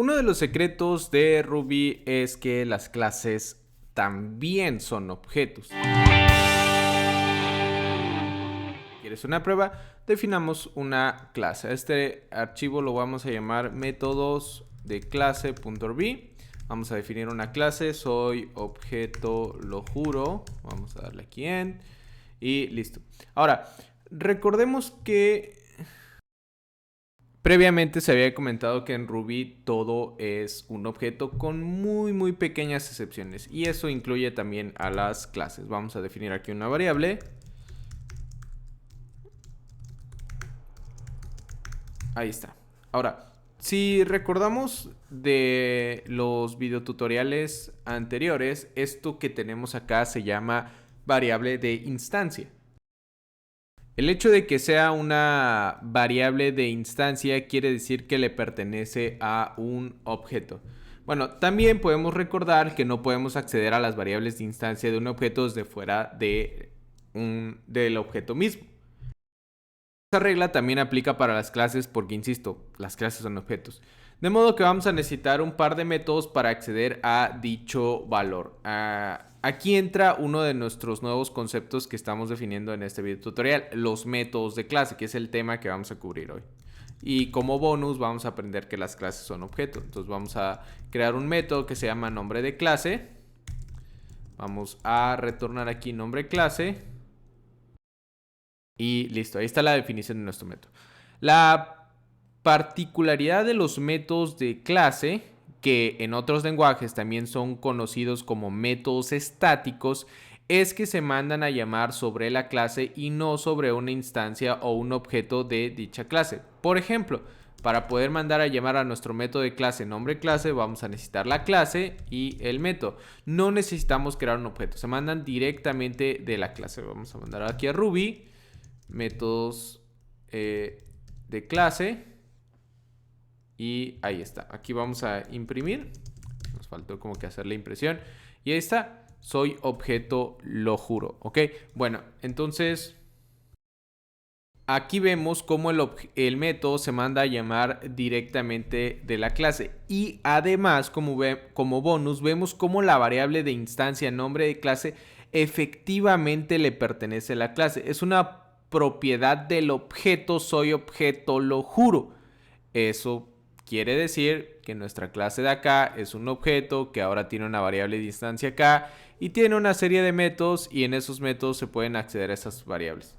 Uno de los secretos de Ruby es que las clases también son objetos. ¿Quieres una prueba? Definamos una clase. A este archivo lo vamos a llamar métodos de clase.ruby. Vamos a definir una clase. Soy objeto, lo juro. Vamos a darle aquí en y listo. Ahora, recordemos que previamente se había comentado que en Ruby todo es un objeto con muy pequeñas excepciones, y eso incluye también a las clases. Vamos a definir aquí una variable. Ahí está. Ahora, si recordamos de los videotutoriales anteriores, esto que tenemos acá se llama variable de instancia. El hecho de que sea una variable de instancia quiere decir que le pertenece a un objeto. Bueno, también podemos recordar que no podemos acceder a las variables de instancia de un objeto desde fuera del objeto mismo. Esta regla también aplica para las clases porque, insisto, las clases son objetos. De modo que vamos a necesitar un par de métodos para acceder a dicho valor. Aquí entra uno de nuestros nuevos conceptos que estamos definiendo en este video tutorial, los métodos de clase, que es el tema que vamos a cubrir hoy. Y como bonus vamos a aprender que las clases son objetos. Entonces vamos a crear un método que se llama nombre de clase. Vamos a retornar aquí nombre clase. Y listo, ahí está la definición de nuestro método. La particularidad de los métodos de clase, que en otros lenguajes también son conocidos como métodos estáticos, es que se mandan a llamar sobre la clase y no sobre una instancia o un objeto de dicha clase. Por ejemplo, para poder mandar a llamar a nuestro método de clase nombre clase, vamos a necesitar la clase y el método. No necesitamos crear un objeto, se mandan directamente de la clase. Vamos a mandar aquí a Ruby métodos de clase y ahí está. Aquí vamos a imprimir. Nos faltó como que hacer la impresión y ahí está. Soy objeto, lo juro. Ok, bueno, entonces aquí vemos cómo el método se manda a llamar directamente de la clase, y además como bonus vemos cómo la variable de instancia nombre de clase efectivamente le pertenece a la clase. Es una propiedad del objeto soy objeto, lo juro. Eso quiere decir que nuestra clase de acá es un objeto que ahora tiene una variable de instancia acá y tiene una serie de métodos, y en esos métodos se pueden acceder a esas variables.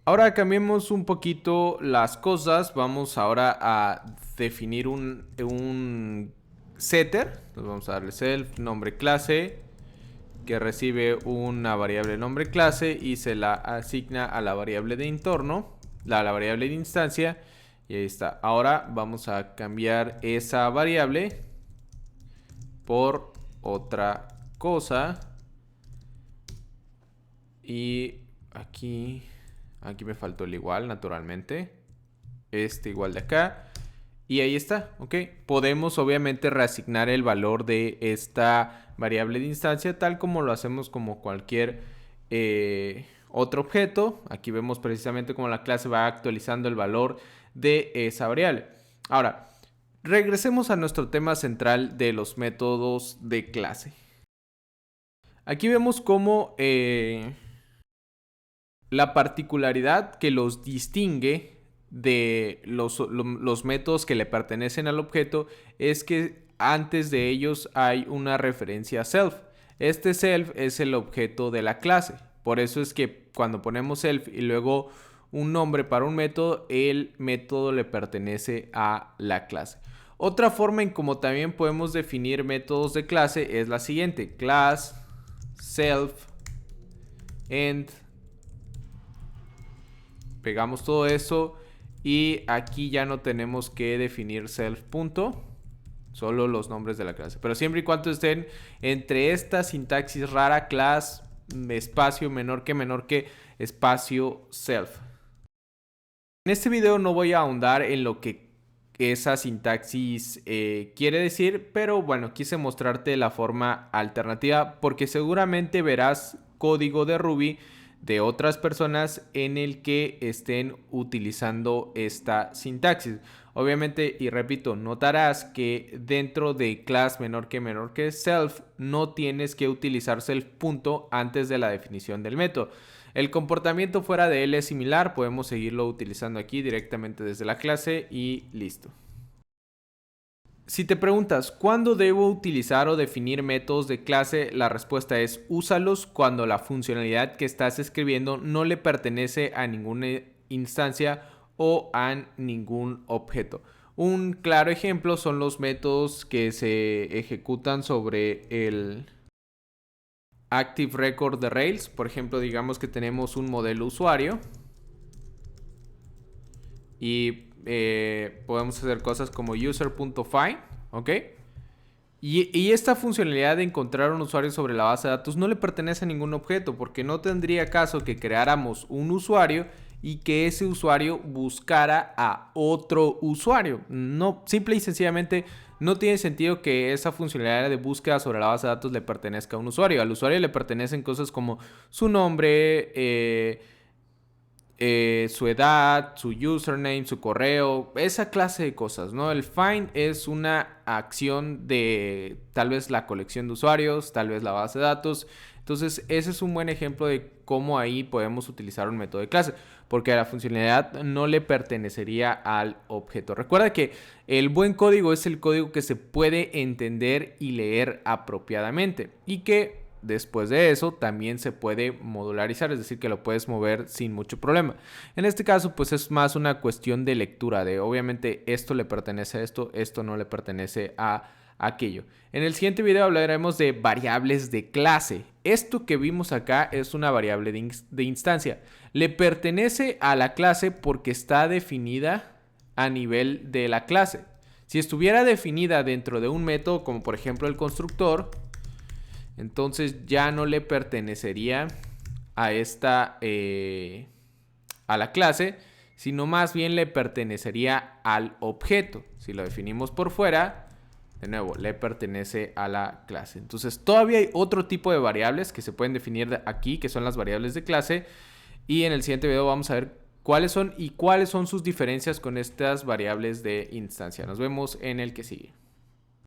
Ahora cambiemos un poquito las cosas. Vamos ahora a definir un setter. Entonces vamos a darle self nombre clase, que recibe una variable nombre clase y se la asigna a la variable de entorno, la variable de instancia, y ahí está. Ahora vamos a cambiar esa variable por otra cosa, y aquí me faltó el igual, naturalmente. Este igual de acá. Y ahí está, ok. Podemos obviamente reasignar el valor de esta variable de instancia tal como lo hacemos como cualquier otro objeto. Aquí vemos precisamente cómo la clase va actualizando el valor de esa variable. Ahora, regresemos a nuestro tema central de los métodos de clase. Aquí vemos cómo la particularidad que los distingue de los métodos que le pertenecen al objeto es que antes de ellos hay una referencia a self. Este self es el objeto de la clase. Por eso es que cuando ponemos self y luego un nombre para un método, el método le pertenece a la clase. Otra forma en como también podemos definir métodos de clase es la siguiente: class, self, end. Pegamos todo eso y aquí ya no tenemos que definir self punto, solo los nombres de la clase, pero siempre y cuando estén entre esta sintaxis rara: class, espacio, menor que, espacio, self. En este video no voy a ahondar en lo que esa sintaxis quiere decir, pero bueno, quise mostrarte la forma alternativa porque seguramente verás código de Ruby de otras personas en el que estén utilizando esta sintaxis. Obviamente, y repito, notarás que dentro de class menor que self no tienes que utilizar self punto antes de la definición del método. El comportamiento fuera de él es similar, podemos seguirlo utilizando aquí directamente desde la clase y listo. Si te preguntas ¿cuándo debo utilizar o definir métodos de clase? La respuesta es úsalos cuando la funcionalidad que estás escribiendo no le pertenece a ninguna instancia o a ningún objeto. Un claro ejemplo son los métodos que se ejecutan sobre el Active Record de Rails. Por ejemplo, digamos que tenemos un modelo usuario y podemos hacer cosas como user.find, ¿ok? Y esta funcionalidad de encontrar un usuario sobre la base de datos no le pertenece a ningún objeto, porque no tendría caso que creáramos un usuario y que ese usuario buscara a otro usuario. No, simple y sencillamente no tiene sentido que esa funcionalidad de búsqueda sobre la base de datos le pertenezca a un usuario. Al usuario le pertenecen cosas como su nombre, su edad, su username, su correo, esa clase de cosas, ¿no? El find es una acción de tal vez la colección de usuarios, tal vez la base de datos. Entonces, ese es un buen ejemplo de cómo ahí podemos utilizar un método de clase, porque la funcionalidad no le pertenecería al objeto. Recuerda que el buen código es el código que se puede entender y leer apropiadamente y que después de eso también se puede modularizar, es decir, que lo puedes mover sin mucho problema. En este caso, pues es más una cuestión de lectura, de obviamente esto le pertenece a esto, esto no le pertenece a aquello. En el siguiente video hablaremos de variables de clase. Esto que vimos acá es una variable de instancia. Le pertenece a la clase porque está definida a nivel de la clase. Si estuviera definida dentro de un método, como por ejemplo el constructor, entonces ya no le pertenecería a a la clase, sino más bien le pertenecería al objeto. Si lo definimos por fuera, de nuevo, le pertenece a la clase. Entonces todavía hay otro tipo de variables que se pueden definir aquí, que son las variables de clase. Y en el siguiente video vamos a ver cuáles son y cuáles son sus diferencias con estas variables de instancia. Nos vemos en el que sigue.